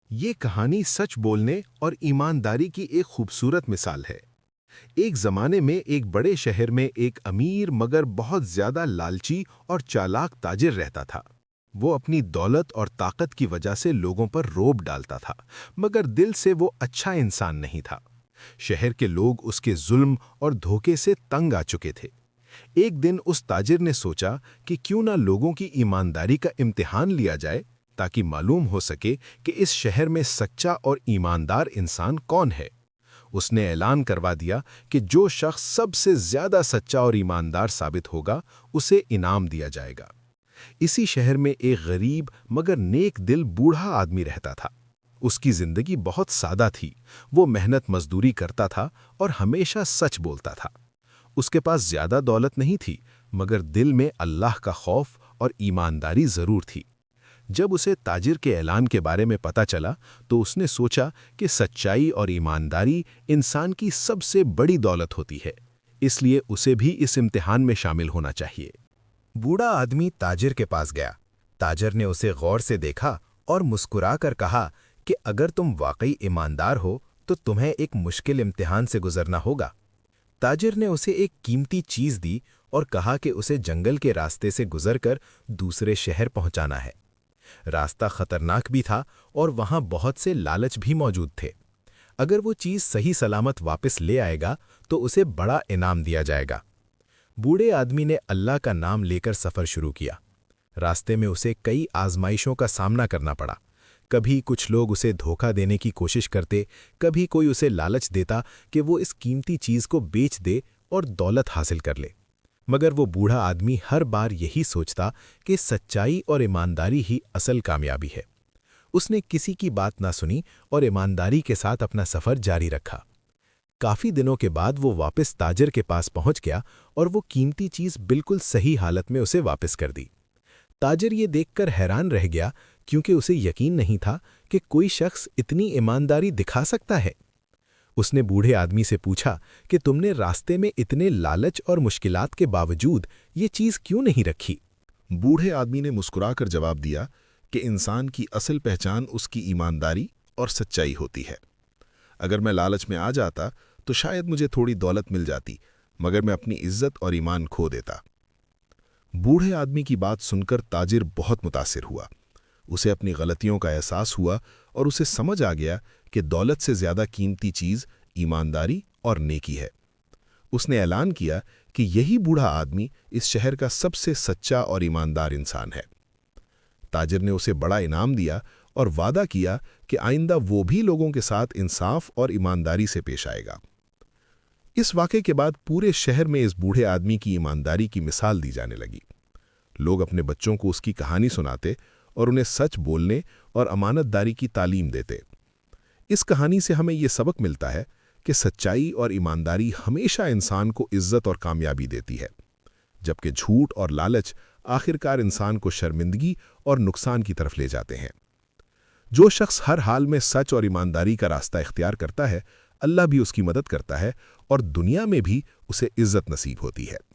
یہ کہانی سچ بولنے اور ایمانداری کی ایک خوبصورت مثال ہے۔ ایک زمانے میں ایک بڑے شہر میں ایک امیر مگر بہت زیادہ لالچی اور چالاک تاجر رہتا تھا۔ وہ اپنی دولت اور طاقت کی وجہ سے لوگوں پر رعب ڈالتا تھا، مگر دل سے وہ اچھا انسان نہیں تھا۔ شہر کے لوگ اس کے ظلم اور دھوکے سے تنگ آ چکے تھے۔ ایک دن اس تاجر نے سوچا کہ کیوں نہ لوگوں کی ایمانداری کا امتحان لیا جائے تاکہ معلوم ہو سکے کہ اس شہر میں سچا اور ایماندار انسان کون ہے۔ اس نے اعلان کروا دیا کہ جو شخص سب سے زیادہ سچا اور ایماندار ثابت ہوگا اسے انعام دیا جائے گا۔ اسی شہر میں ایک غریب مگر نیک دل بوڑھا آدمی رہتا تھا۔ اس کی زندگی بہت سادہ تھی۔ وہ محنت مزدوری کرتا تھا اور ہمیشہ سچ بولتا تھا۔ اس کے پاس زیادہ دولت نہیں تھی، مگر دل میں اللہ کا خوف اور ایمانداری ضرور تھی۔ جب اسے تاجر کے اعلان کے بارے میں پتہ چلا تو اس نے سوچا کہ سچائی اور ایمانداری انسان کی سب سے بڑی دولت ہوتی ہے، اس لیے اسے بھی اس امتحان میں شامل ہونا چاہیے۔ بوڑھا آدمی تاجر کے پاس گیا۔ تاجر نے اسے غور سے دیکھا اور مسکرا کر کہا کہ اگر تم واقعی ایماندار ہو تو تمہیں ایک مشکل امتحان سے گزرنا ہوگا۔ تاجر نے اسے ایک قیمتی چیز دی اور کہا کہ اسے جنگل کے راستے سے گزر کر دوسرے شہر پہنچانا ہے۔ راستہ خطرناک بھی تھا اور وہاں بہت سے لالچ بھی موجود تھے۔ اگر وہ چیز صحیح سلامت واپس لے آئے گا تو اسے بڑا انعام دیا جائے گا۔ بوڑھے آدمی نے اللہ کا نام لے کر سفر شروع کیا۔ راستے میں اسے کئی آزمائشوں کا سامنا کرنا پڑا۔ کبھی کچھ لوگ اسے دھوکہ دینے کی کوشش کرتے، کبھی کوئی اسے لالچ دیتا کہ وہ اس قیمتی چیز کو بیچ دے اور دولت حاصل کر لے۔ مگر وہ بوڑھا آدمی ہر بار یہی سوچتا کہ سچائی اور ایمانداری ہی اصل کامیابی ہے۔ اس نے کسی کی بات نہ سنی اور ایمانداری کے ساتھ اپنا سفر جاری رکھا۔ کافی دنوں کے بعد وہ واپس تاجر کے پاس پہنچ گیا اور وہ قیمتی چیز بالکل صحیح حالت میں اسے واپس کر دی۔ تاجر یہ دیکھ کر حیران رہ گیا کیونکہ اسے یقین نہیں تھا کہ کوئی شخص اتنی ایمانداری دکھا سکتا ہے۔ اس نے بوڑھے آدمی سے پوچھا کہ تم نے راستے میں اتنے لالچ اور مشکلات کے باوجود یہ چیز کیوں نہیں رکھی؟ بوڑھے آدمی نے مسکرا کر جواب دیا کہ انسان کی اصل پہچان اس کی ایمانداری اور سچائی ہوتی ہے۔ اگر میں لالچ میں آ جاتا تو شاید مجھے تھوڑی دولت مل جاتی، مگر میں اپنی عزت اور ایمان کھو دیتا۔ بوڑھے آدمی کی بات سن کر تاجر بہت متاثر ہوا۔ اسے اپنی غلطیوں کا احساس ہوا اور اسے سمجھ آ گیا کہ دولت سے زیادہ قیمتی چیز ایمانداری اور نیکی ہے۔ اس نے اعلان کیا کہ یہی بوڑھا آدمی اس شہر کا سب سے سچا اور ایماندار انسان ہے۔ تاجر نے اسے بڑا انعام دیا اور وعدہ کیا کہ آئندہ وہ بھی لوگوں کے ساتھ انصاف اور ایمانداری سے پیش آئے گا۔ اس واقعے کے بعد پورے شہر میں اس بوڑھے آدمی کی ایمانداری کی مثال دی جانے لگی۔ لوگ اپنے بچوں کو اس کی کہانی سناتے اور انہیں سچ بولنے اور امانت داری کی تعلیم دیتے۔ اس کہانی سے ہمیں یہ سبق ملتا ہے کہ سچائی اور ایمانداری ہمیشہ انسان کو عزت اور کامیابی دیتی ہے، جبکہ جھوٹ اور لالچ آخرکار انسان کو شرمندگی اور نقصان کی طرف لے جاتے ہیں۔ جو شخص ہر حال میں سچ اور ایمانداری کا راستہ اختیار کرتا ہے، اللہ بھی اس کی مدد کرتا ہے اور دنیا میں بھی اسے عزت نصیب ہوتی ہے۔